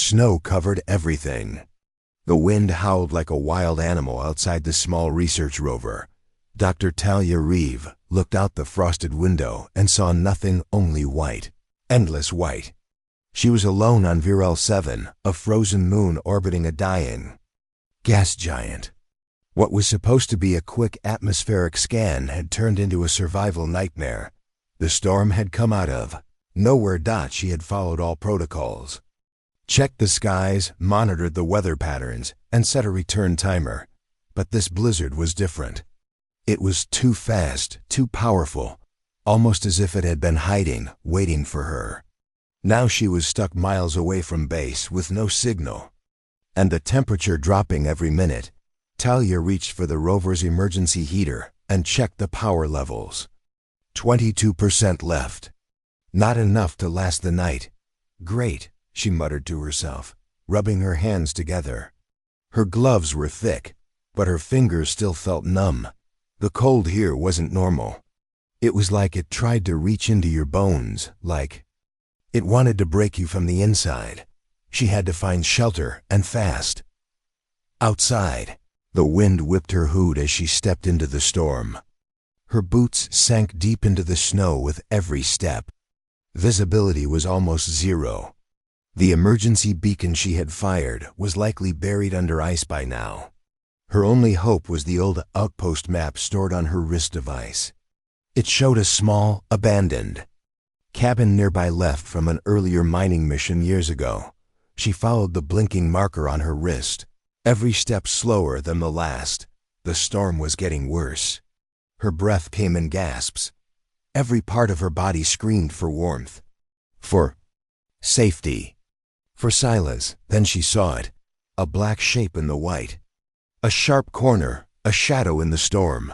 Snow covered everything. The wind howled like a wild animal outside the small research rover. Dr. Talia Reeve looked out the frosted window and saw nothing, only white. Endless white. She was alone on Viral 7, a frozen moon orbiting a dying gas giant. What was supposed to be a quick atmospheric scan had turned into a survival nightmare. The storm had come out of nowhere. She had followed all protocols. Checked the skies, monitored the weather patterns, and set a return timer. But this blizzard was different. It was too fast, too powerful, almost as if it had been hiding, waiting for her. Now she was stuck miles away from base with no signal, and the temperature dropping every minute. Talia reached for the rover's emergency heater and checked the power levels. 22% left. Not enough to last the night. Great, she muttered to herself, rubbing her hands together. Her gloves were thick, but her fingers still felt numb. The cold here wasn't normal. It was like it tried to reach into your bones, like it wanted to break you from the inside. She had to find shelter, and fast. Outside, the wind whipped her hood as she stepped into the storm. Her boots sank deep into the snow with every step. Visibility was almost zero. The emergency beacon she had fired was likely buried under ice by now. Her only hope was the old outpost map stored on her wrist device. It showed a small, abandoned cabin nearby, left from an earlier mining mission years ago. She followed the blinking marker on her wrist, every step slower than the last. The storm was getting worse. Her breath came in gasps. Every part of her body screamed for warmth, for safety, for silence. Then she saw it, a black shape in the white. A sharp corner, a shadow in the storm.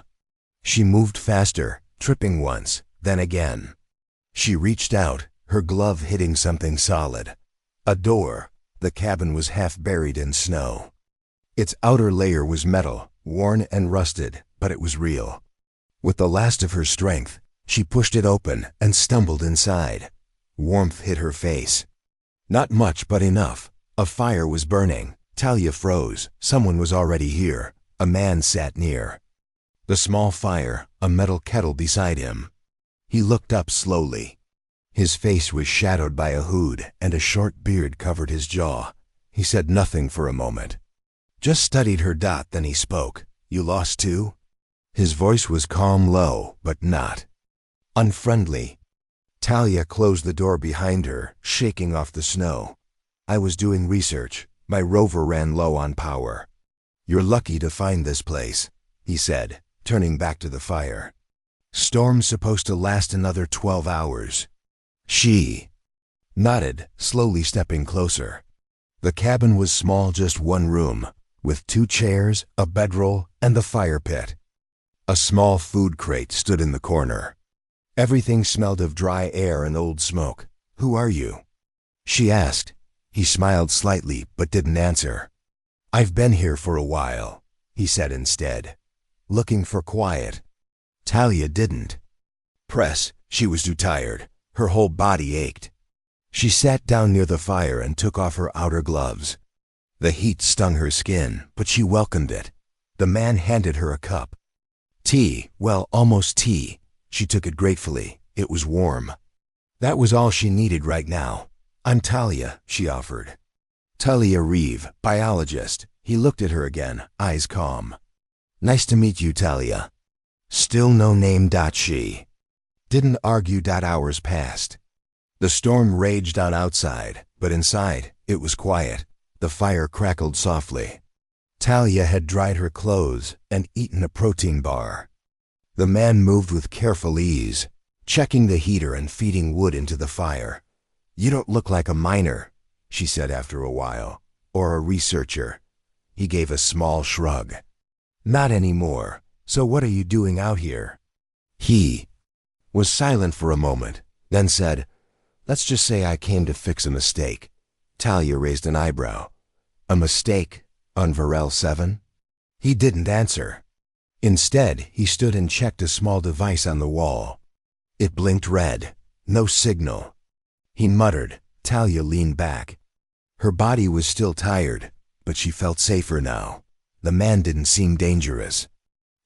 She moved faster, tripping once, then again. She reached out, her glove hitting something solid. A door. The cabin was half buried in snow. Its outer layer was metal, worn and rusted, but it was real. With the last of her strength, she pushed it open and stumbled inside. Warmth hit her face. Not much, but enough. A fire was burning. Talia froze. Someone was already here. A man sat near the small fire, a metal kettle beside him. He looked up slowly. His face was shadowed by a hood, and a short beard covered his jaw. He said nothing for a moment. Just studied her. Then he spoke. "You lost too?" His voice was calm, low, but not unfriendly. Talia closed the door behind her, shaking off the snow. "I was doing research. My rover ran low on power." "You're lucky to find this place," he said, turning back to the fire. "Storm's supposed to last another 12 hours. She nodded, slowly stepping closer. The cabin was small, just one room, with 2 chairs, a bedroll, and the fire pit. A small food crate stood in the corner. Everything smelled of dry air and old smoke. "Who are you?" she asked. He smiled slightly, but didn't answer. "I've been here for a while," he said instead, looking for quiet. Talia didn't press. She was too tired. Her whole body ached. She sat down near the fire and took off her outer gloves. The heat stung her skin, but she welcomed it. The man handed her a cup. Tea, well, almost tea. She took it gratefully. It was warm. That was all she needed right now. "I'm Talia," she offered. "Talia Reeve, biologist." He looked at her again, eyes calm. "Nice to meet you, Talia." Still no name. She didn't argue. Hours passed. The storm raged on outside, but inside, it was quiet. The fire crackled softly. Talia had dried her clothes and eaten a protein bar. The man moved with careful ease, checking the heater and feeding wood into the fire. "You don't look like a miner," she said after a while, "or a researcher." He gave a small shrug. "Not anymore. So what are you doing out here?" He was silent for a moment, then said, "Let's just say I came to fix a mistake." Talia raised an eyebrow. "A mistake on Viral 7? He didn't answer. Instead, he stood and checked a small device on the wall. It blinked red. No signal. He muttered. Talia leaned back. Her body was still tired, but she felt safer now. The man didn't seem dangerous,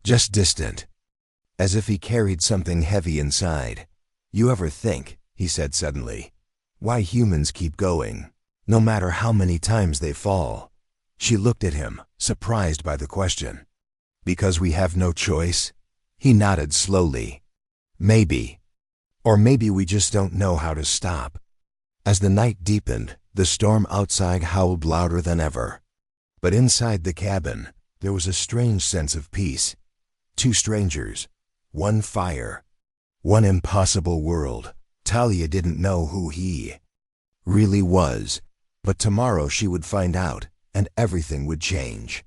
just distant, as if he carried something heavy inside. "You ever think," he said suddenly, "why humans keep going, no matter how many times they fall?" She looked at him, surprised by the question. "Because we have no choice?" He nodded slowly. "Maybe. Or maybe we just don't know how to stop." As the night deepened, the storm outside howled louder than ever. But inside the cabin, there was a strange sense of peace. Two strangers, one fire, one impossible world. Talia didn't know who he really was, but tomorrow she would find out, and everything would change.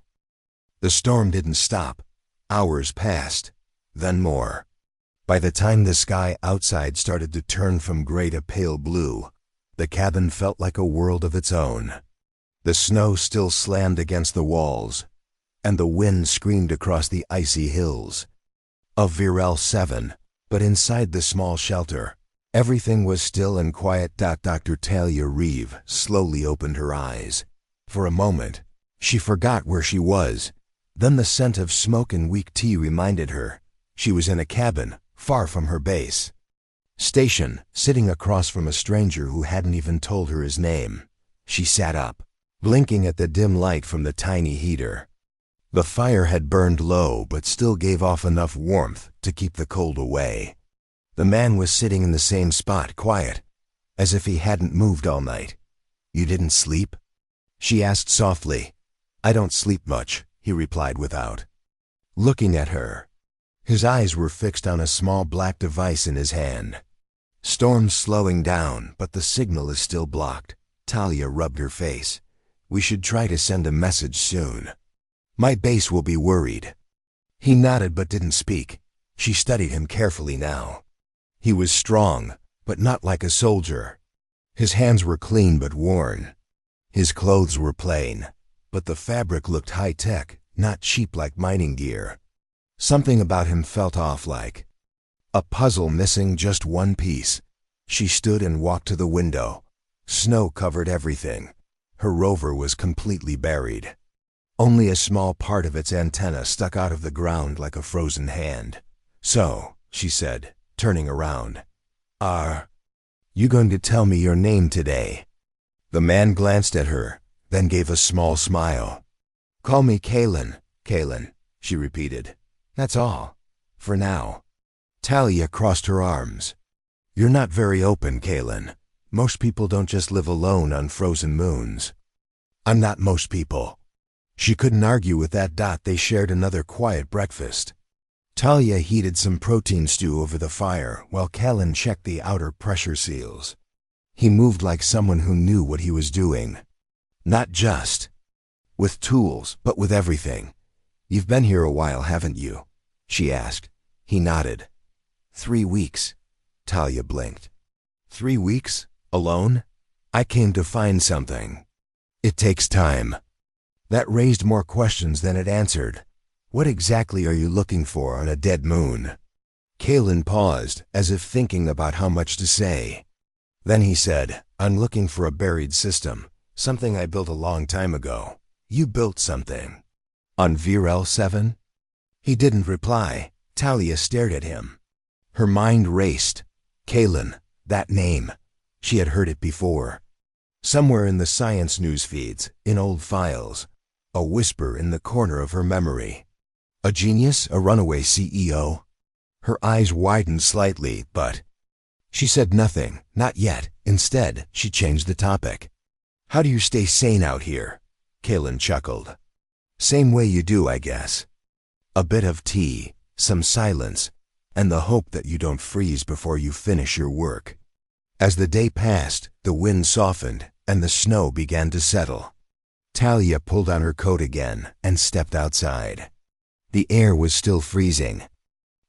The storm didn't stop. Hours passed, then more. By the time the sky outside started to turn from gray to pale blue, the cabin felt like a world of its own. The snow still slammed against the walls, and the wind screamed across the icy hills of Virel 7, but inside the small shelter, everything was still and quiet. Dr. Talia Reeve slowly opened her eyes. For a moment, she forgot where she was. Then the scent of smoke and weak tea reminded her she was in a cabin far from her base station, sitting across from a stranger who hadn't even told her his name. She sat up, blinking at the dim light from the tiny heater. The fire had burned low but still gave off enough warmth to keep the cold away. The man was sitting in the same spot, quiet, as if he hadn't moved all night. "You didn't sleep?" she asked softly. "I don't sleep much," he replied without looking at her. His eyes were fixed on a small black device in his hand. "Storm's slowing down, but the signal is still blocked." Talia rubbed her face. "We should try to send a message soon. My base will be worried." He nodded but didn't speak. She studied him carefully now. He was strong, but not like a soldier. His hands were clean but worn. His clothes were plain, but the fabric looked high-tech, not cheap like mining gear. Something about him felt off, like a puzzle missing just one piece. She stood and walked to the window. Snow covered everything. Her rover was completely buried. Only a small part of its antenna stuck out of the ground like a frozen hand. "So," she said, turning around, "are you going to tell me your name today?" The man glanced at her, then gave a small smile. "Call me Kaylin." "Kaylin," she repeated. "That's all. For now." Talia crossed her arms. "You're not very open, Kaylin. Most people don't just live alone on frozen moons." "I'm not most people." She couldn't argue with that. They shared another quiet breakfast. Talia heated some protein stew over the fire while Kaylin checked the outer pressure seals. He moved like someone who knew what he was doing. Not just with tools, but with everything. "You've been here a while, haven't you?" she asked. He nodded. 3 weeks. Talia blinked. 3 weeks? Alone? "I came to find something. It takes time." That raised more questions than it answered. "What exactly are you looking for on a dead moon?" Kaylin paused, as if thinking about how much to say. Then he said, "I'm looking for a buried system, something I built a long time ago." "You built something? On Virel 7? He didn't reply. Talia stared at him. Her mind raced. Kaylin, that name. She had heard it before. Somewhere in the science news feeds, in old files. A whisper in the corner of her memory. A genius, a runaway CEO? Her eyes widened slightly, but she said nothing, not yet. Instead, she changed the topic. "How do you stay sane out here?" Kaylin chuckled. "Same way you do, I guess. A bit of tea, some silence, and the hope that you don't freeze before you finish your work." As the day passed, the wind softened and the snow began to settle. Talia pulled on her coat again and stepped outside. The air was still freezing,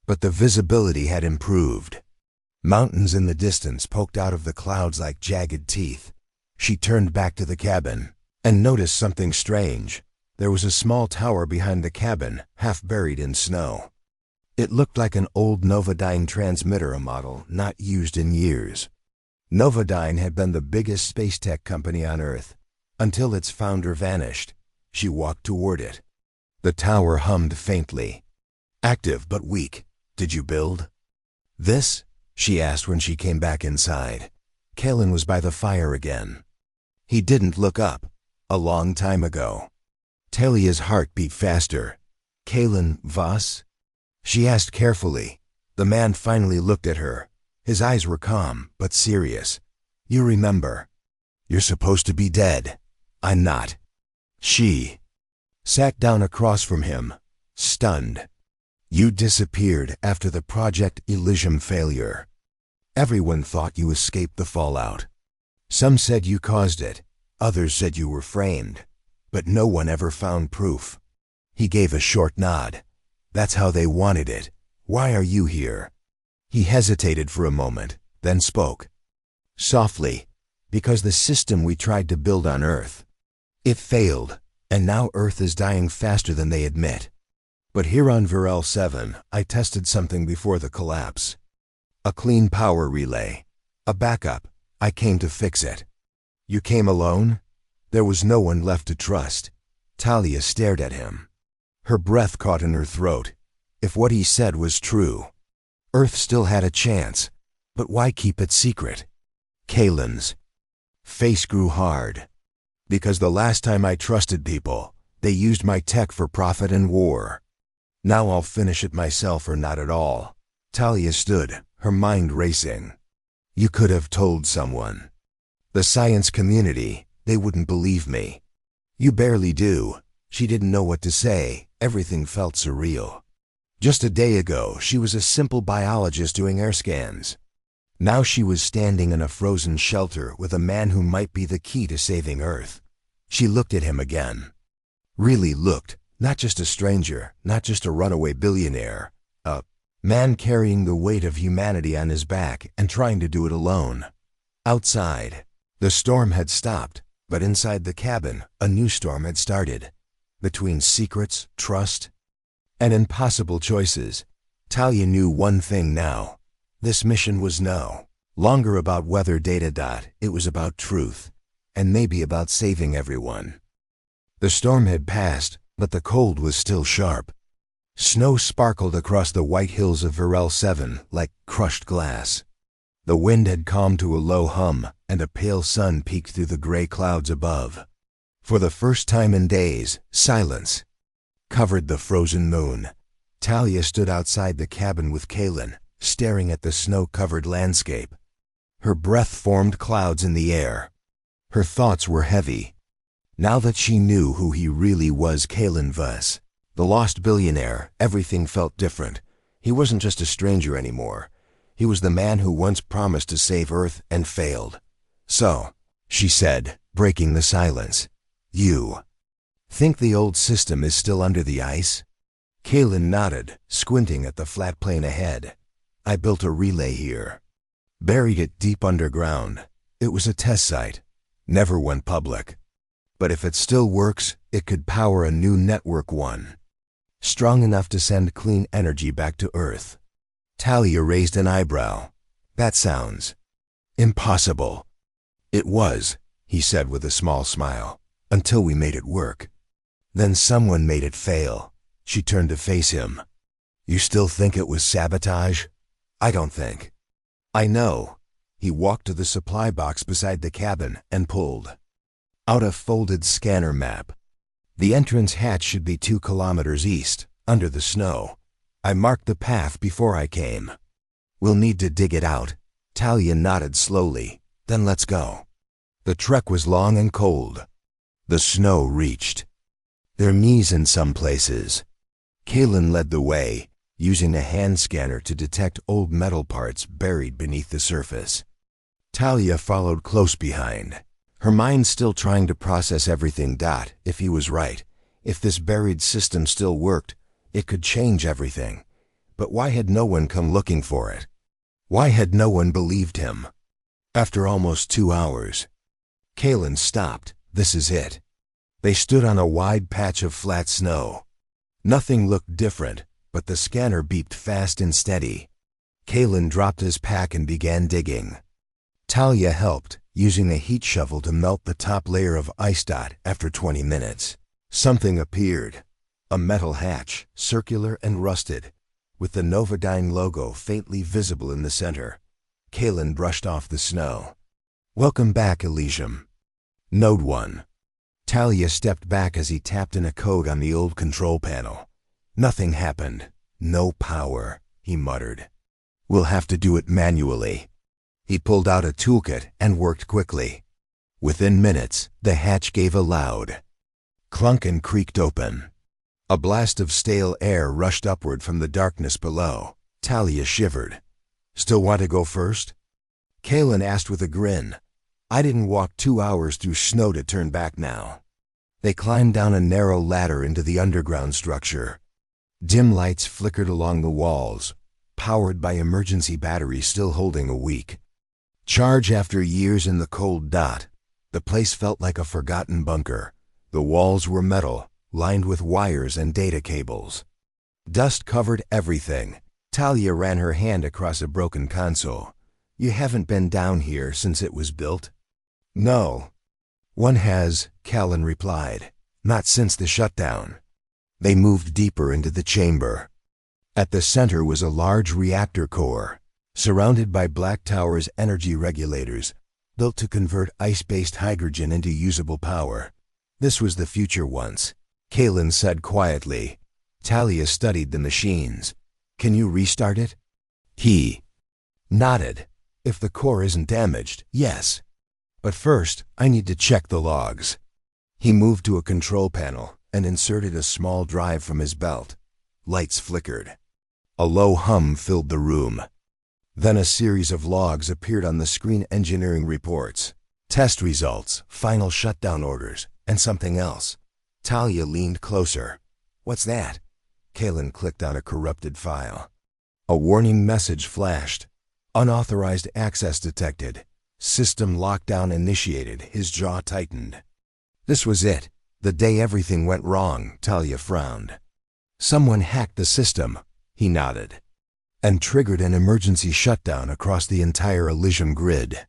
but the visibility had improved. Mountains in the distance poked out of the clouds like jagged teeth. She turned back to the cabin and noticed something strange. There was a small tower behind the cabin, half buried in snow. It looked like an old Novodyne transmitter, a model not used in years. Novodyne had been the biggest space tech company on Earth. until its founder vanished. She walked toward it. The tower hummed faintly. Active but weak. Did you build this? She asked when she came back inside. Kalen was by the fire again. He didn't look up. A long time ago. Talia's heart beat faster. Kalen Voss? She asked carefully. The man finally looked at her. His eyes were calm, but serious. You remember. You're supposed to be dead. I'm not. She sat down across from him, stunned. You disappeared after the Project Elysium failure. Everyone thought you escaped the fallout. Some said you caused it. Others said you were framed. But no one ever found proof. He gave a short nod. That's how they wanted it. Why are you here? He hesitated for a moment, then spoke. Softly. Because the system we tried to build on Earth. It failed, and now Earth is dying faster than they admit. But here on Virel 7, I tested something before the collapse. A clean power relay. A backup. I came to fix it. You came alone? There was no one left to trust. Talia stared at him. Her breath caught in her throat. If what he said was true, Earth still had a chance. But why keep it secret? Kalen's face grew hard. Because the last time I trusted people, they used my tech for profit and war. Now I'll finish it myself or not at all. Talia stood, her mind racing. You could have told someone. The science community, they wouldn't believe me. You barely do. She didn't know what to say. Everything felt surreal. Just a day ago, she was a simple biologist doing air scans. Now she was standing in a frozen shelter with a man who might be the key to saving Earth. She looked at him again. Really looked, not just a stranger, not just a runaway billionaire. A man carrying the weight of humanity on his back and trying to do it alone. Outside, the storm had stopped, but inside the cabin, a new storm had started. Between secrets, trust, and impossible choices, Talia knew one thing now. This mission was no longer about weather data. It was about truth, and maybe about saving everyone. The storm had passed, but the cold was still sharp. Snow sparkled across the white hills of Virel 7 like crushed glass. The wind had calmed to a low hum, and a pale sun peeked through the gray clouds above. For the first time in days, silence covered the frozen moon. Talia stood outside the cabin with Kalen, staring at the snow-covered landscape. Her breath formed clouds in the air. Her thoughts were heavy. Now that she knew who he really was, Kalen Voss, the lost billionaire, everything felt different. He wasn't just a stranger anymore. He was the man who once promised to save Earth and failed. So, she said, breaking the silence, you think the old system is still under the ice? Kalen nodded, squinting at the flat plain ahead. I built a relay here. Buried it deep underground. It was a test site. Never went public. But if it still works, it could power a new network one. Strong enough to send clean energy back to Earth. Talia raised an eyebrow. That sounds impossible. It was, he said with a small smile, until we made it work. Then someone made it fail. She turned to face him. You still think it was sabotage? I don't think. I know. He walked to the supply box beside the cabin and pulled out a folded scanner map. The entrance hatch should be 2 kilometers east, under the snow. I marked the path before I came. We'll need to dig it out. Talia nodded slowly. Then let's go. The trek was long and cold. The snow reached their knees in some places. Kalen led the way, using a hand scanner to detect old metal parts buried beneath the surface. Talia followed close behind, her mind still trying to process everything. If he was right, if this buried system still worked, it could change everything. But why had no one come looking for it? Why had no one believed him? After almost 2 hours, Kalen stopped. This is it. They stood on a wide patch of flat snow. Nothing looked different, but the scanner beeped fast and steady. Kalen dropped his pack and began digging. Talia helped, using a heat shovel to melt the top layer of ice. After 20 minutes, something appeared. A metal hatch, circular and rusted, with the Novodyne logo faintly visible in the center. Kaylin brushed off the snow. "Welcome back, Elysium." Node 1. Talia stepped back as he tapped in a code on the old control panel. Nothing happened. "No power," he muttered. "We'll have to do it manually." He pulled out a toolkit and worked quickly. Within minutes, the hatch gave a loud clunk and creaked open. A blast of stale air rushed upward from the darkness below. Talia shivered. "Still want to go first?" Kaylin asked with a grin. "I didn't walk 2 hours through snow to turn back now." They climbed down a narrow ladder into the underground structure. Dim lights flickered along the walls, powered by emergency batteries still holding a week charge after years in the cold. The place felt like a forgotten bunker. The walls were metal, lined with wires and data cables. Dust covered everything. Talia ran her hand across a broken console. "You haven't been down here since it was built?" "No." "One has," Callan replied. "Not since the shutdown." They moved deeper into the chamber. At the center was a large reactor core, surrounded by Black Tower's energy regulators, built to convert ice-based hydrogen into usable power. This was the future once, Kaylin said quietly. Talia studied the machines. "Can you restart it?" He nodded. "If the core isn't damaged, yes. But first, I need to check the logs." He moved to a control panel and inserted a small drive from his belt. Lights flickered. A low hum filled the room. Then a series of logs appeared on the screen: engineering reports, test results, final shutdown orders, and something else. Talia leaned closer. "What's that?" Kaylin clicked on a corrupted file. A warning message flashed. "Unauthorized access detected. System lockdown initiated." His jaw tightened. This was it. The day everything went wrong. Talia frowned. "Someone hacked the system." He nodded. "And triggered an emergency shutdown across the entire Elysium grid."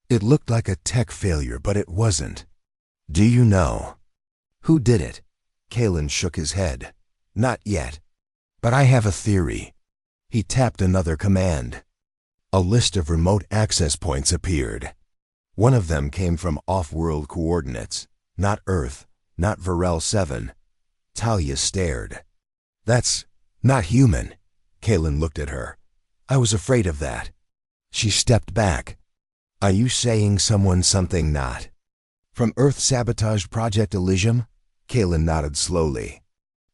It looked like a tech failure, but it wasn't. "Do you know who did it?" Kaylin shook his head. "Not yet. But I have a theory." He tapped another command. A list of remote access points appeared. One of them came from off-world coordinates. Not Earth, not Varel 7. Talia stared. "That's not human." Kaylin looked at her. "I was afraid of that." She stepped back. "Are you saying something not from Earth Sabotage Project Elysium?" Kaylin nodded slowly.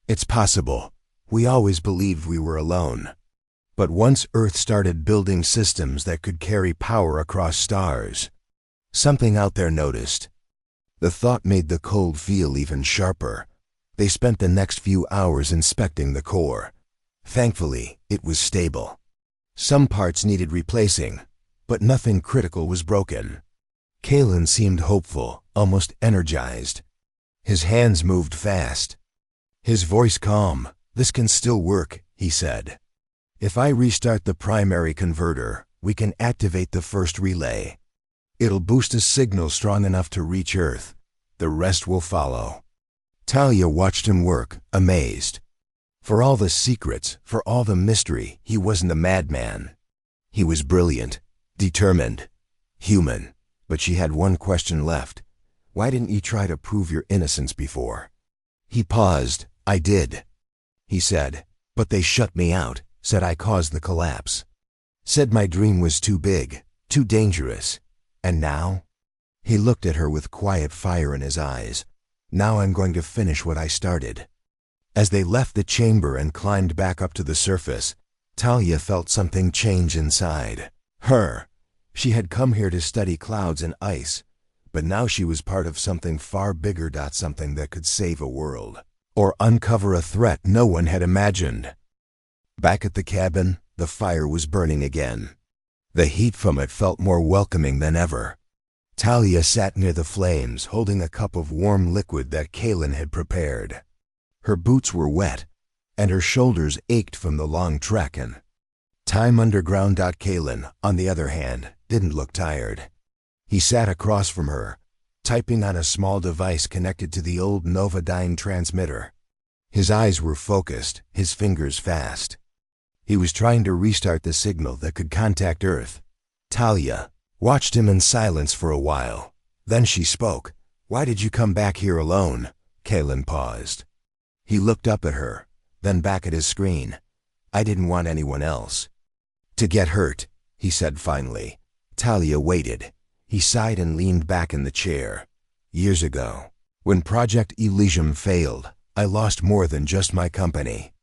"It's possible. We always believed we were alone. But once Earth started building systems that could carry power across stars, something out there noticed." The thought made the cold feel even sharper. They spent the next few hours inspecting the core. Thankfully, it was stable. Some parts needed replacing, but nothing critical was broken. Kaylin seemed hopeful, almost energized. His hands moved fast. His voice calm. "This can still work," he said. "If I restart the primary converter, we can activate the first relay. It'll boost a signal strong enough to reach Earth. The rest will follow." Talia watched him work, amazed. For all the secrets, for all the mystery, he wasn't a madman. He was brilliant, determined, human. But she had one question left. "Why didn't you try to prove your innocence before?" He paused. "I did," he said. "But they shut me out, said I caused the collapse. Said my dream was too big, too dangerous. And now?" He looked at her with quiet fire in his eyes. "Now I'm going to finish what I started." As they left the chamber and climbed back up to the surface, Talia felt something change inside her. She had come here to study clouds and ice, but now she was part of something far bigger. Something that could save a world, or uncover a threat no one had imagined. Back at the cabin, the fire was burning again. The heat from it felt more welcoming than ever. Talia sat near the flames, holding a cup of warm liquid that Kaylin had prepared. Her boots were wet, and her shoulders ached from the long trek and time underground. Kaylin, on the other hand, didn't look tired. He sat across from her, typing on a small device connected to the old Novodyne transmitter. His eyes were focused, his fingers fast. He was trying to restart the signal that could contact Earth. Talia watched him in silence for a while. Then she spoke. "Why did you come back here alone?" Kalen paused. He looked up at her, then back at his screen. "I didn't want anyone else to get hurt," he said finally. Talia waited. He sighed and leaned back in the chair. "Years ago, when Project Elysium failed, I lost more than just my company.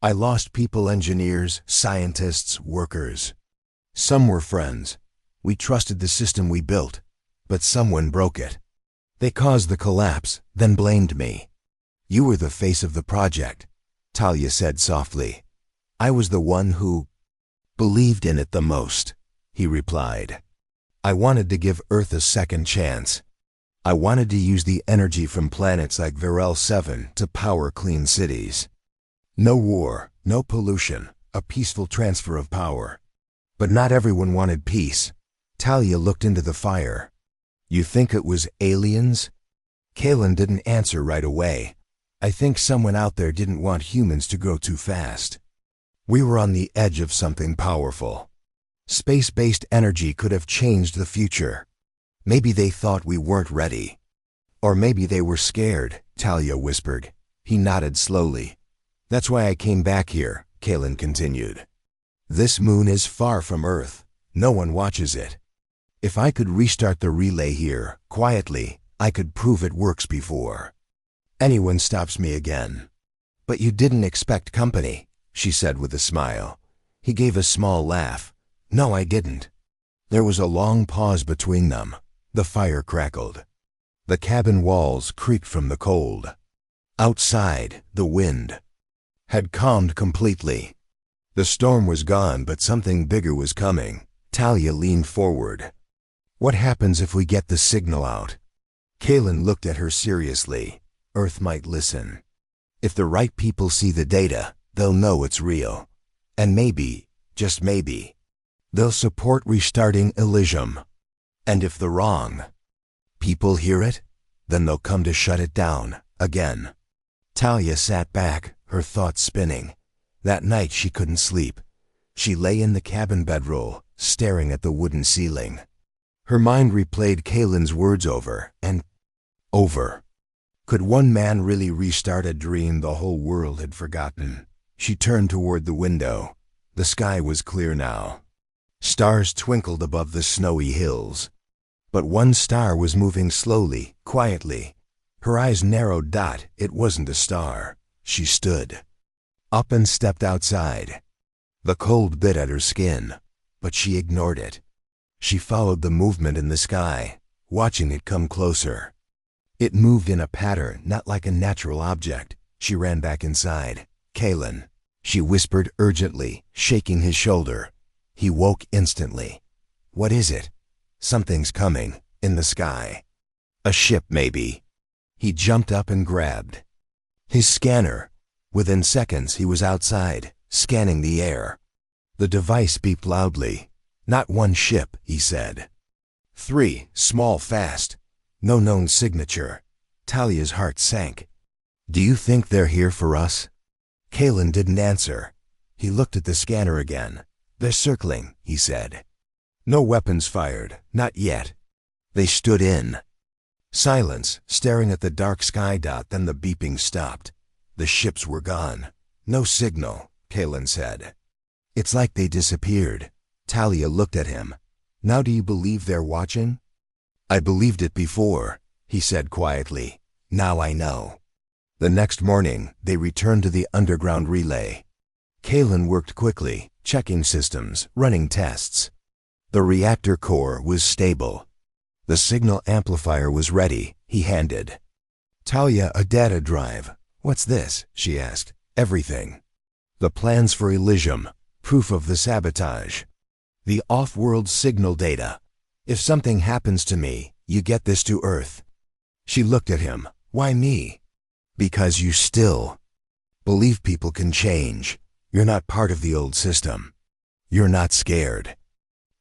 I lost people, engineers, scientists, workers. Some were friends. We trusted the system we built, but someone broke it. They caused the collapse, then blamed me. You were the face of the project," Talia said softly. "I was the one who believed in it the most," he replied. "I wanted to give Earth a second chance. I wanted to use the energy from planets like Virel 7 to power clean cities. No war, no pollution, a peaceful transfer of power. But not everyone wanted peace." Talia looked into the fire. "You think it was aliens?" Kalen didn't answer right away. "I think someone out there didn't want humans to grow too fast. We were on the edge of something powerful. Space-based energy could have changed the future. Maybe they thought we weren't ready. Or maybe they were scared," Talia whispered. He nodded slowly. "That's why I came back here," Kalen continued. "This moon is far from Earth. No one watches it. If I could restart the relay here, quietly, I could prove it works before anyone stops me again." "But you didn't expect company," she said with a smile. He gave a small laugh. "No, I didn't." There was a long pause between them. The fire crackled. The cabin walls creaked from the cold. Outside, the wind had calmed completely. The storm was gone, but something bigger was coming. Talia leaned forward. "What happens if we get the signal out?" Kalen looked at her seriously. "Earth might listen. If the right people see the data, they'll know it's real. And maybe, just maybe, they'll support restarting Elysium. And if the wrong people hear it, then they'll come to shut it down again." Talia sat back, her thoughts spinning. That night she couldn't sleep. She lay in the cabin bedroll, staring at the wooden ceiling. Her mind replayed Kalen's words over and over. Could one man really restart a dream the whole world had forgotten? She turned toward the window. The sky was clear now. Stars twinkled above the snowy hills. But one star was moving slowly, quietly. Her eyes narrowed. It wasn't a star. She stood up and stepped outside. The cold bit at her skin, but she ignored it. She followed the movement in the sky, watching it come closer. It moved in a pattern, not like a natural object. She ran back inside. "Kalen," she whispered urgently, shaking his shoulder. He woke instantly. "What is it?" "Something's coming, in the sky. A ship, maybe." He jumped up and grabbed his scanner. Within seconds, he was outside, scanning the air. The device beeped loudly. "Not one ship," he said. 3, small, fast. No known signature. Talia's heart sank. "Do you think they're here for us?" Kalen didn't answer. He looked at the scanner again. "They're circling," he said. "No weapons fired, not yet." They stood in silence, staring at the dark sky dot. Then the beeping stopped. The ships were gone. "No signal," Kalen said. "It's like they disappeared." Talia looked at him. "Now do you believe they're watching?" "I believed it before," he said quietly. "Now I know." The next morning, they returned to the underground relay. Kalen worked quickly, checking systems, running tests. The reactor core was stable. The signal amplifier was ready, he handed Talia a data drive. "What's this?" she asked. "Everything. The plans for Elysium, proof of the sabotage, the off-world signal data. If something happens to me, you get this to Earth." She looked at him. "Why me?" "Because you still believe people can change. You're not part of the old system. You're not scared."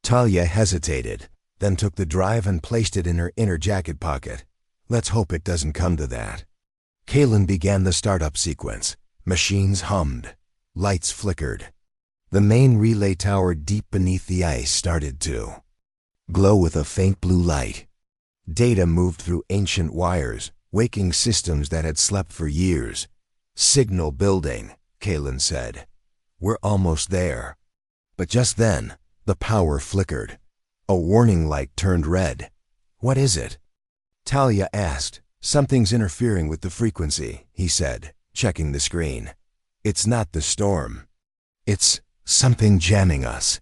Talia hesitated. then took the drive and placed it in her inner jacket pocket. Let's hope it doesn't come to that. Kaylin began the startup sequence. Machines hummed. Lights flickered. The main relay tower deep beneath the ice started to glow with a faint blue light. Data moved through ancient wires, waking systems that had slept for years. Signal building, Kaylin said. We're almost there. But just then, the power flickered. A warning light turned red. What is it? Talia asked. Something's interfering with the frequency, he said, checking the screen. It's not the storm. It's something jamming us.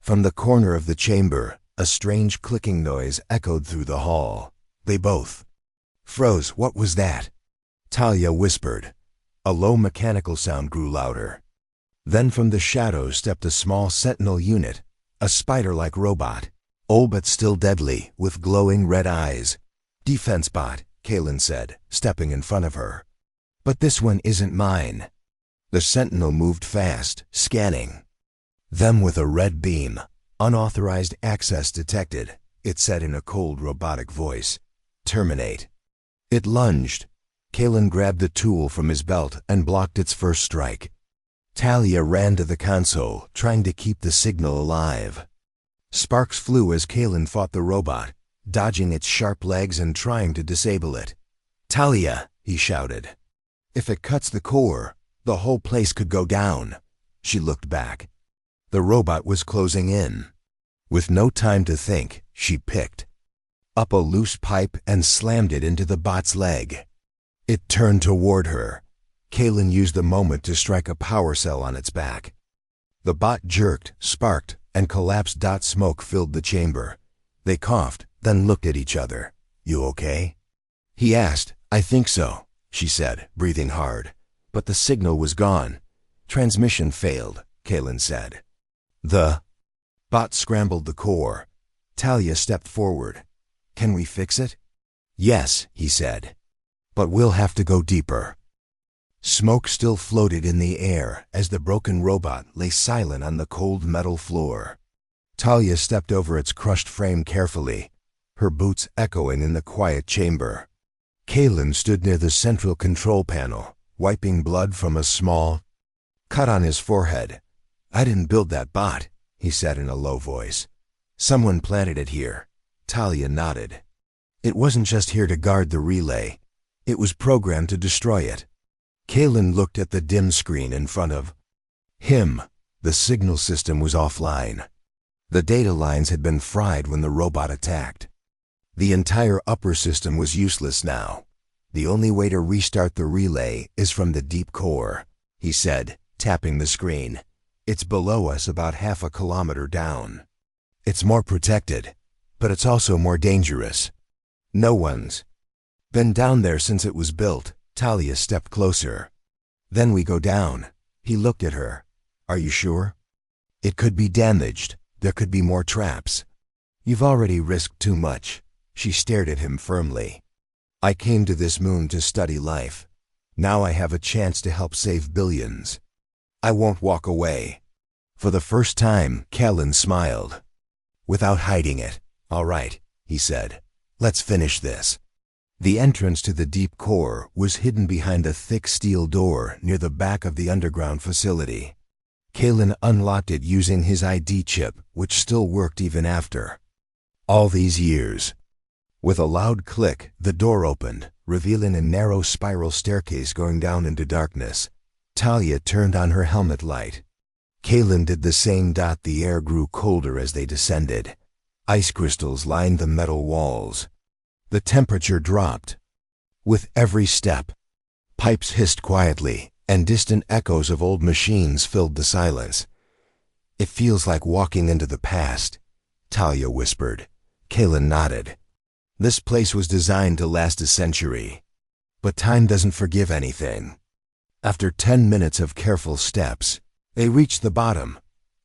From the corner of the chamber, a strange clicking noise echoed through the hall. They both froze. What was that? Talia whispered. A low mechanical sound grew louder. Then from the shadows stepped a small sentinel unit, a spider-like robot, old but still deadly, with glowing red eyes. Defense bot, Kaylin said, stepping in front of her. But this one isn't mine. The sentinel moved fast, scanning them with a red beam. Unauthorized access detected, it said in a cold robotic voice. Terminate. It lunged. Kaylin grabbed the tool from his belt and blocked its first strike. Talia ran to the console, trying to keep the signal alive. Sparks flew as Kaylin fought the robot, dodging its sharp legs and trying to disable it. Talia, he shouted. If it cuts the core, the whole place could go down. She looked back. The robot was closing in. With no time to think, she picked up a loose pipe and slammed it into the bot's leg. It turned toward her. Kaylin used the moment to strike a power cell on its back. The bot jerked, sparked, and collapsed. Smoke filled the chamber. They coughed, then looked at each other. You okay? He asked. I think so, she said, breathing hard. But the signal was gone. Transmission failed, Kaylin said. The bot scrambled the core. Talia stepped forward. Can we fix it? Yes, he said. But we'll have to go deeper. Smoke still floated in the air as the broken robot lay silent on the cold metal floor. Talia stepped over its crushed frame carefully, her boots echoing in the quiet chamber. Kaylin stood near the central control panel, wiping blood from a small cut on his forehead. I didn't build that bot, he said in a low voice. Someone planted it here. Talia nodded. It wasn't just here to guard the relay. It was programmed to destroy it. Kaylin looked at the dim screen in front of him. The signal system was offline. The data lines had been fried when the robot attacked. The entire upper system was useless now. The only way to restart the relay is from the deep core, he said, tapping the screen. It's below us about half a kilometer down. It's more protected, but it's also more dangerous. No one's been down there since it was built. Talia stepped closer. Then we go down. He looked at her. Are you sure? It could be damaged. There could be more traps. You've already risked too much. She stared at him firmly. I came to this moon to study life. Now I have a chance to help save billions. I won't walk away. For the first time, Kaylin smiled. Without hiding it. All right, he said. Let's finish this. The entrance to the deep core was hidden behind a thick steel door near the back of the underground facility. Kaylin unlocked it using his ID chip, which still worked even after all these years. With a loud click, the door opened, revealing a narrow spiral staircase going down into darkness. Talia turned on her helmet light. Kaylin did the same. The air grew colder as they descended. Ice crystals lined the metal walls. The temperature dropped. With every step, pipes hissed quietly, and distant echoes of old machines filled the silence. It feels like walking into the past, Talia whispered. Kaylin nodded. This place was designed to last a century. But time doesn't forgive anything. After 10 minutes of careful steps, they reached the bottom.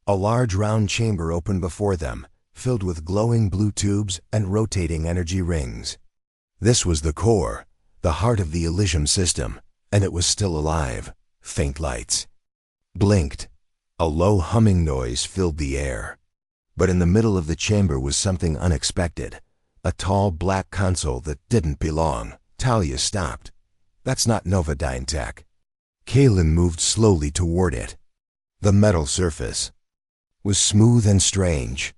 A large round chamber opened before them, filled with glowing blue tubes and rotating energy rings. This was the core, the heart of the Elysium system, and it was still alive. Faint lights blinked. A low humming noise filled the air. But in the middle of the chamber was something unexpected. A tall black console that didn't belong. Talia stopped. That's not Novodyne tech. Kaylin moved slowly toward it. The metal surface was smooth and strange.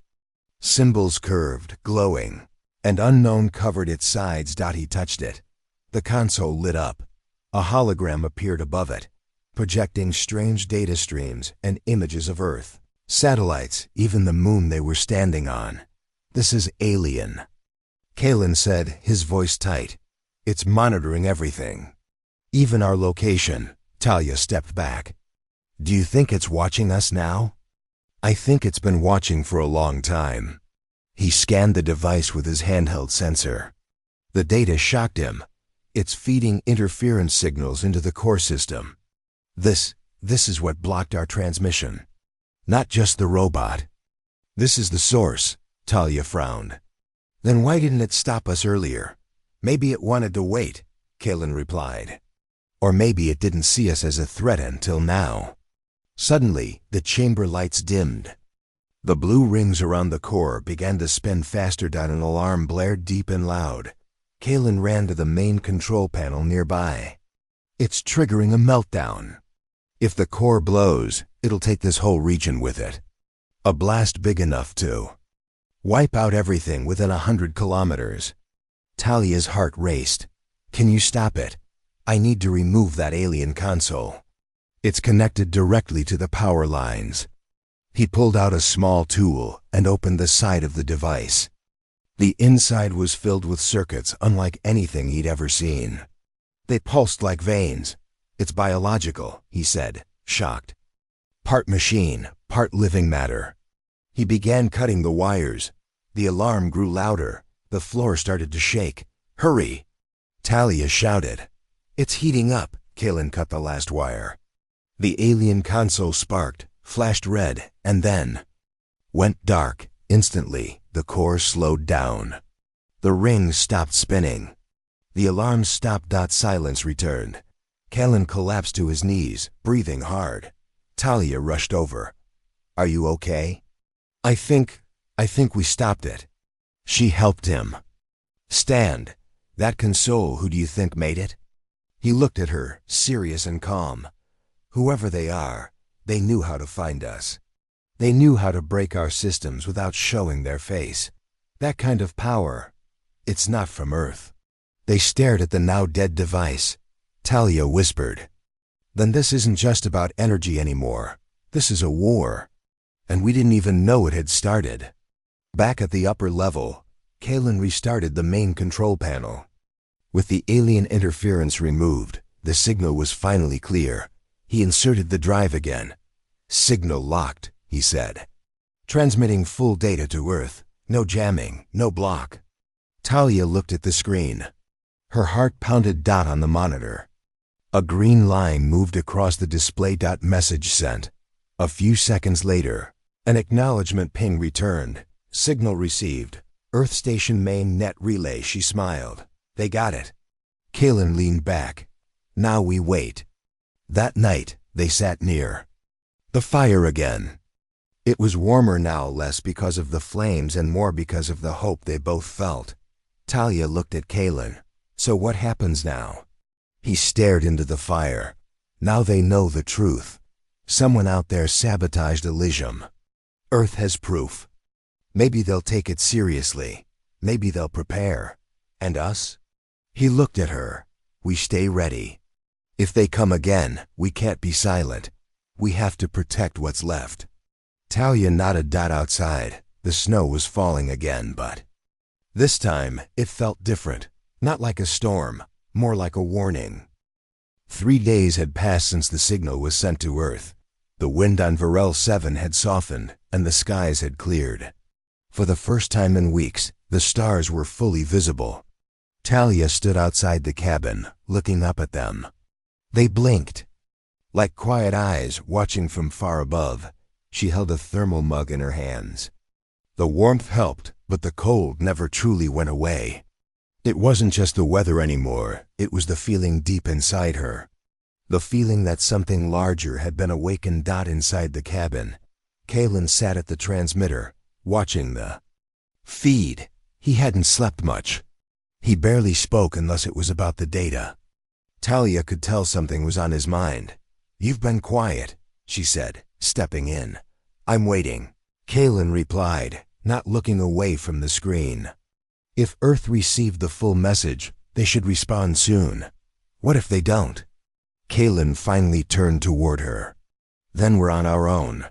Symbols curved, glowing, and unknown covered its sides. He touched it. The console lit up. A hologram appeared above it, projecting strange data streams and images of Earth, satellites, even the moon they were standing on. This is alien, Kaylin said, his voice tight. It's monitoring everything. Even our location. Talia stepped back. Do you think it's watching us now? I think it's been watching for a long time. He scanned the device with his handheld sensor. The data shocked him. It's feeding interference signals into the core system. This is what blocked our transmission. Not just the robot. This is the source. Talia frowned. Then why didn't it stop us earlier? Maybe it wanted to wait, Kaylin replied. Or maybe it didn't see us as a threat until now. Suddenly, the chamber lights dimmed. The blue rings around the core began to spin faster. An alarm blared deep and loud. Kaylin ran to the main control panel nearby. It's triggering a meltdown. If the core blows, it'll take this whole region with it. A blast big enough to wipe out everything within 100 kilometers. Talia's heart raced. Can you stop it? I need to remove that alien console. It's connected directly to the power lines. He pulled out a small tool and opened the side of the device. The inside was filled with circuits unlike anything he'd ever seen. They pulsed like veins. It's biological, he said, shocked. Part machine, part living matter. He began cutting the wires. The alarm grew louder. The floor started to shake. Hurry! Talia shouted. It's heating up. Kaylin cut the last wire. The alien console sparked, flashed red, and then went dark. Instantly, the core slowed down. The rings stopped spinning. The alarm stopped. Silence returned. Kaylin collapsed to his knees, breathing hard. Talia rushed over. Are you okay? I think we stopped it. She helped him. Stand. That console, who do you think made it? He looked at her, serious and calm. Whoever they are, they knew how to find us. They knew how to break our systems without showing their face. That kind of power, it's not from Earth. They stared at the now dead device. Talia whispered. Then this isn't just about energy anymore. This is a war. And we didn't even know it had started. Back at the upper level, Kaylin restarted the main control panel. With the alien interference removed, the signal was finally clear. He inserted the drive again. Signal locked, he said. Transmitting full data to Earth. No jamming, no block. Talia looked at the screen. Her heart pounded. On the monitor, a green line moved across the display. Message sent. A few seconds later, an acknowledgement ping returned. Signal received. Earth Station main net relay. She smiled. They got it. Kaylin leaned back. Now we wait. That night, they sat near the fire again. It was warmer now, less because of the flames and more because of the hope they both felt. Talia looked at Kaylin. So what happens now? He stared into the fire. Now they know the truth. Someone out there sabotaged Elysium. Earth has proof. Maybe they'll take it seriously. Maybe they'll prepare. And us? He looked at her. We stay ready. If they come again, we can't be silent. We have to protect what's left. Talia nodded. Outside, the snow was falling again, but this time it felt different. Not like a storm, more like a warning. 3 days had passed since the signal was sent to Earth. The wind on Varel 7 had softened, and the skies had cleared. For the first time in weeks, the stars were fully visible. Talia stood outside the cabin, looking up at them. They blinked. Like quiet eyes watching from far above, she held a thermal mug in her hands. The warmth helped, but the cold never truly went away. It wasn't just the weather anymore, it was the feeling deep inside her. The feeling that something larger had been awakened. Inside the cabin, Kaylin sat at the transmitter, watching the feed. He hadn't slept much. He barely spoke unless it was about the data. Talia could tell something was on his mind. "You've been quiet," she said, stepping in. "I'm waiting," Kalen replied, not looking away from the screen. If Earth received the full message, they should respond soon. What if they don't? Kalen finally turned toward her. "Then we're on our own."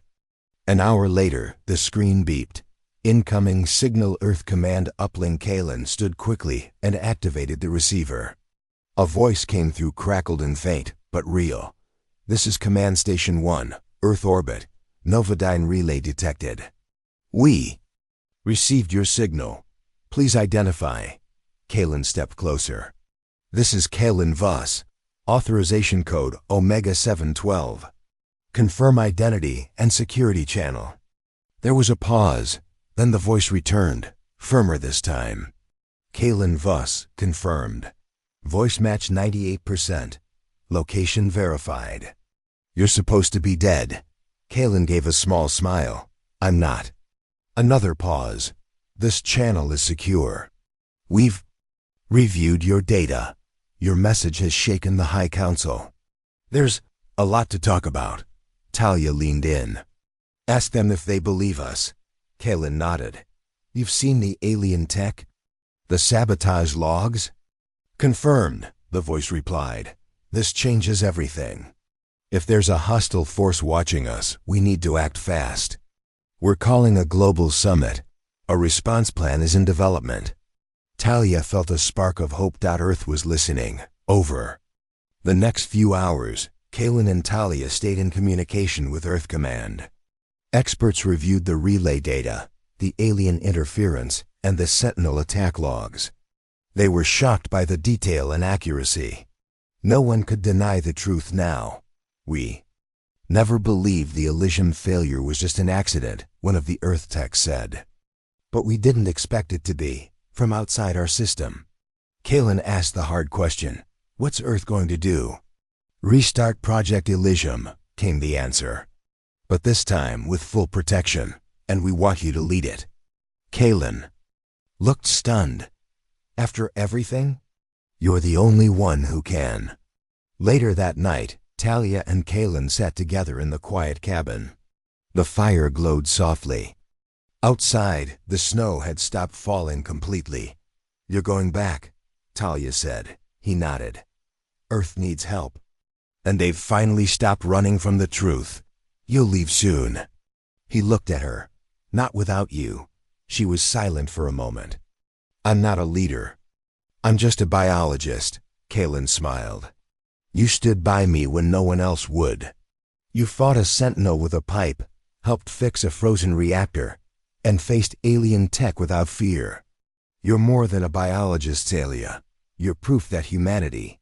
An hour later, the screen beeped. "Incoming signal Earth command uplink." Kalen stood quickly and activated the receiver. A voice came through, crackled and faint, but real. "This is Command Station 1, Earth orbit. Novodyne relay detected. We received your signal. Please identify." Kalen stepped closer. "This is Kalen Voss. Authorization code Omega 712. Confirm identity and security channel." There was a pause, then the voice returned, firmer this time. "Kalen Voss, confirmed. Voice match 98%. Location verified. You're supposed to be dead." Kalen gave a small smile. "I'm not." Another pause. "This channel is secure. We've reviewed your data. Your message has shaken the High Council. There's a lot to talk about." Talia leaned in. "Ask them if they believe us." Kalen nodded. "You've seen the alien tech? The sabotage logs?" "Confirmed," the voice replied. "This changes everything. If there's a hostile force watching us, we need to act fast. We're calling a global summit. A response plan is in development." Talia felt a spark of hope. Earth was listening. Over the next few hours, Kalen and Talia stayed in communication with Earth Command. Experts reviewed the relay data, the alien interference, and the Sentinel attack logs. They were shocked by the detail and accuracy. No one could deny the truth now. "We never believed the Elysium failure was just an accident," one of the Earth techs said. "But we didn't expect it to be, from outside our system." Kalen asked the hard question, "What's Earth going to do?" "Restart Project Elysium," came the answer. "But this time with full protection, and we want you to lead it." Kalen looked stunned. "After everything? You're the only one who can." Later that night, Talia and Kalen sat together in the quiet cabin. The fire glowed softly. Outside, the snow had stopped falling completely. "You're going back," Talia said. He nodded. "Earth needs help. And they've finally stopped running from the truth. You'll leave soon." He looked at her. "Not without you." She was silent for a moment. "I'm not a leader. I'm just a biologist," Kalen smiled. "You stood by me when no one else would. You fought a sentinel with a pipe, helped fix a frozen reactor, and faced alien tech without fear. You're more than a biologist, Talia. You're proof that humanity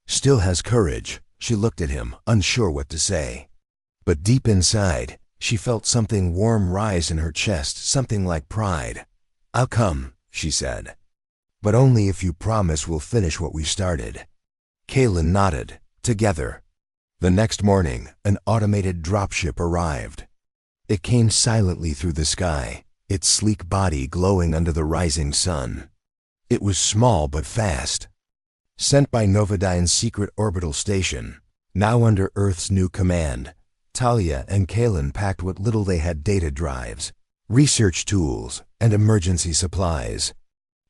still has courage." She looked at him, unsure what to say. But deep inside, she felt something warm rise in her chest, something like pride. "I'll come," she said. "But only if you promise we'll finish what we started." Kalen nodded. Together. The next morning, an automated dropship arrived. It came silently through the sky, its sleek body glowing under the rising sun. It was small but fast. Sent by Novodyne's secret orbital station, now under Earth's new command, Talia and Kalen packed what little they had: data drives, research tools, and emergency supplies.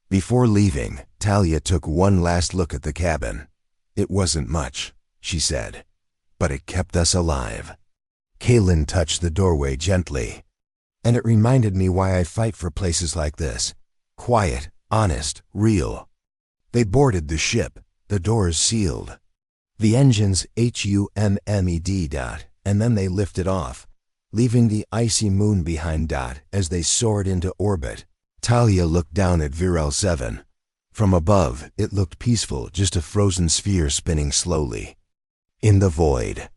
Before leaving, Talia took one last look at the cabin. "It wasn't much," she said, "but it kept us alive." Kalen touched the doorway gently. "And it reminded me why I fight for places like this. Quiet, honest, real." They boarded the ship, the doors sealed. The engines hummed, and then they lifted off, leaving the icy moon behind. As they soared into orbit, Talia looked down at Viral 7. From above, it looked peaceful, just a frozen sphere spinning slowly in the void.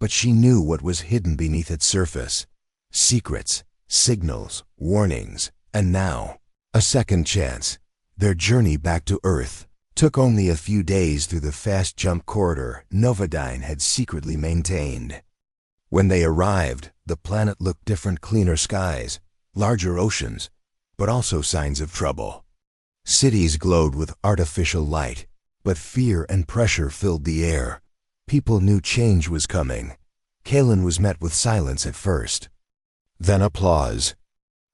But she knew what was hidden beneath its surface. Secrets, signals, warnings, and now, a second chance. Their journey back to Earth took only a few days through the fast jump corridor Novodyne had secretly maintained. When they arrived, the planet looked different: cleaner skies, larger oceans, but also signs of trouble. Cities glowed with artificial light, but fear and pressure filled the air. People knew change was coming. Kalen was met with silence at first, then applause,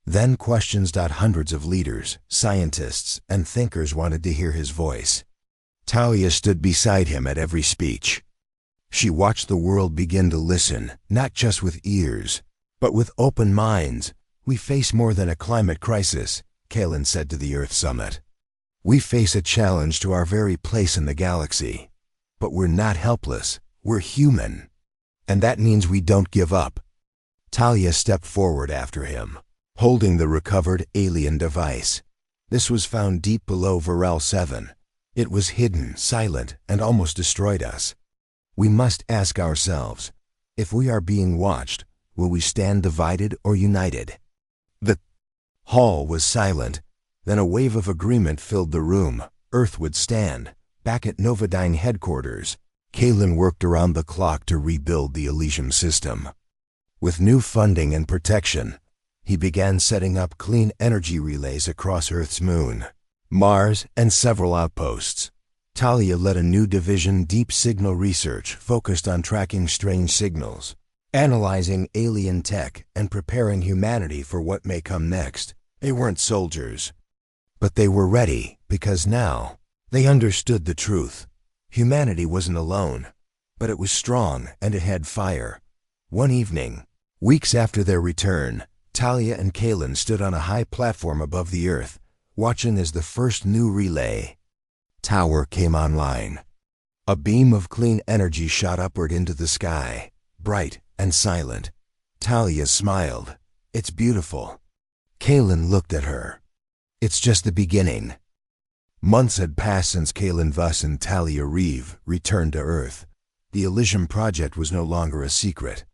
then questions. Hundreds of leaders, scientists, and thinkers wanted to hear his voice. Talia stood beside him at every speech. She watched the world begin to listen, not just with ears, but with open minds. "We face more than a climate crisis," Kalen said to the Earth Summit. "We face a challenge to our very place in the galaxy. But we're not helpless, we're human. And that means we don't give up." Talia stepped forward after him, holding the recovered alien device. This was found deep below Varel 7. It was hidden, silent, and almost destroyed us. We must ask ourselves, if we are being watched, will we stand divided or united? The hall was silent. Then a wave of agreement filled the room. Earth would stand. Back at Novodyne headquarters, Kalen worked around the clock to rebuild the Elysium system. With new funding and protection, he began setting up clean energy relays across Earth's moon, Mars, and several outposts. Talia led a new division, Deep Signal Research, focused on tracking strange signals, analyzing alien tech, and preparing humanity for what may come next. They weren't soldiers, but they were ready, because now they understood the truth. Humanity wasn't alone, but it was strong and it had fire. One evening, weeks after their return, Talia and Kalen stood on a high platform above the Earth, watching as the first new relay tower came online. A beam of clean energy shot upward into the sky, bright and silent. Talia smiled. "It's beautiful." Kalen looked at her. "It's just the beginning." Months had passed since Kalen Vuss and Talia Reeve returned to Earth. The Elysium project was no longer a secret.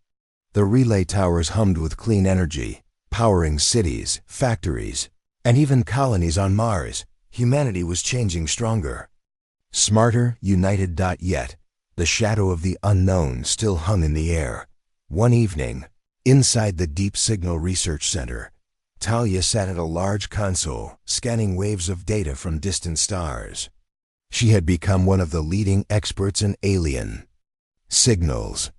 The relay towers hummed with clean energy, powering cities, factories, and even colonies on Mars. Humanity was changing stronger, smarter, united. Yet, the shadow of the unknown still hung in the air. One evening, inside the Deep Signal Research Center, Talia sat at a large console, scanning waves of data from distant stars. She had become one of the leading experts in alien signals.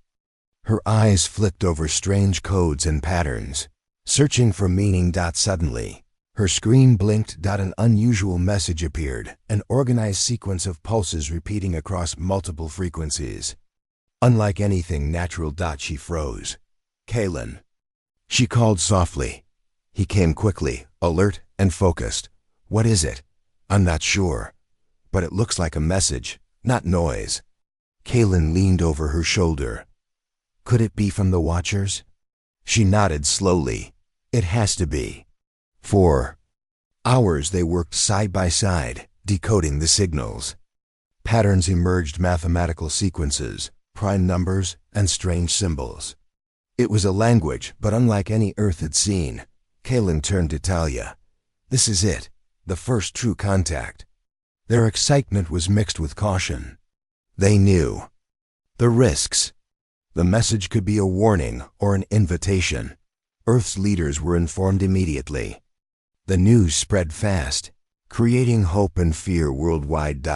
Her eyes flicked over strange codes and patterns, searching for meaning. Suddenly, her screen blinked. An unusual message appeared, an organized sequence of pulses repeating across multiple frequencies. Unlike anything natural. She froze. "Kalen," she called softly. He came quickly, alert and focused. "What is it?" "I'm not sure, but it looks like a message, not noise." Kalen leaned over her shoulder. "Could it be from the Watchers?" She nodded slowly. "It has to be." For hours they worked side by side, decoding the signals. Patterns emerged, mathematical sequences, prime numbers, and strange symbols. It was a language, but unlike any Earth had seen. Kalen turned to Talia. "This is it, the first true contact." Their excitement was mixed with caution. They knew the risks. The message could be a warning or an invitation. Earth's leaders were informed immediately. The news spread fast, creating hope and fear worldwide.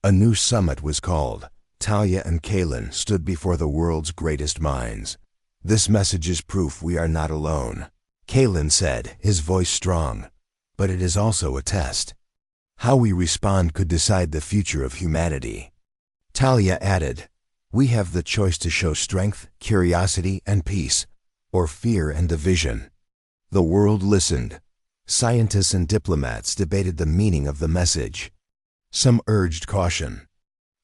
A new summit was called. Talia and Kalen stood before the world's greatest minds. "This message is proof we are not alone," Kalen said, his voice strong. "But it is also a test. How we respond could decide the future of humanity." Talia added, "We have the choice to show strength, curiosity, and peace, or fear and division." The world listened. Scientists and diplomats debated the meaning of the message. Some urged caution.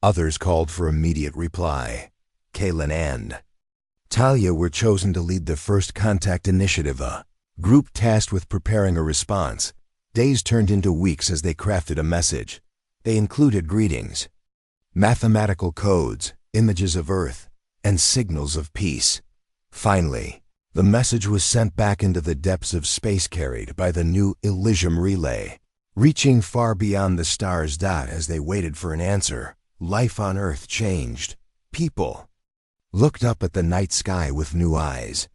Others called for immediate reply. Kalen and Talia were chosen to lead the First Contact Initiative, a group tasked with preparing a response. Days turned into weeks as they crafted a message. They included greetings, mathematical codes, images of Earth, and signals of peace. Finally, the message was sent back into the depths of space, carried by the new Elysium relay, reaching far beyond the stars. As they waited for an answer, life on Earth changed. People looked up at the night sky with new eyes.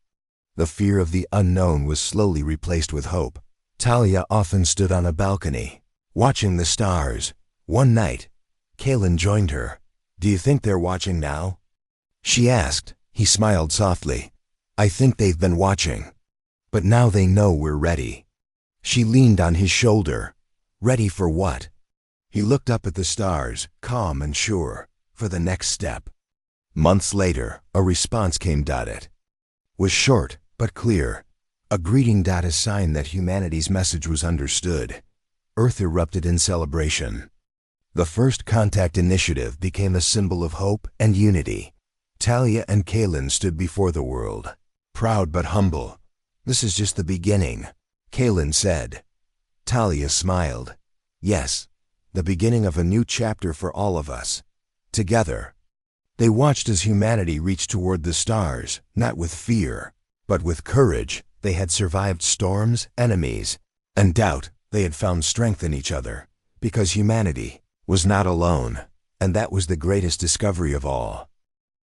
The fear of the unknown was slowly replaced with hope. Talia often stood on a balcony, watching the stars. One night, Kaylin joined her. "Do you think they're watching now?" she asked. He smiled softly. "I think they've been watching. But now they know we're ready." She leaned on his shoulder. Ready for what? He looked up at the stars, calm and sure, for the next step. Months later, a response came. It was short but clear. A greeting. A sign that humanity's message was understood. Earth erupted in celebration. The First Contact Initiative became a symbol of hope and unity. Talia and Kaylin stood before the world, proud but humble. "This is just the beginning," Kaylin said. Talia smiled. "Yes, the beginning of a new chapter for all of us. Together." They watched as humanity reached toward the stars, not with fear, but with courage. They had survived storms, enemies, and doubt. They had found strength in each other, because humanity was not alone, and that was the greatest discovery of all.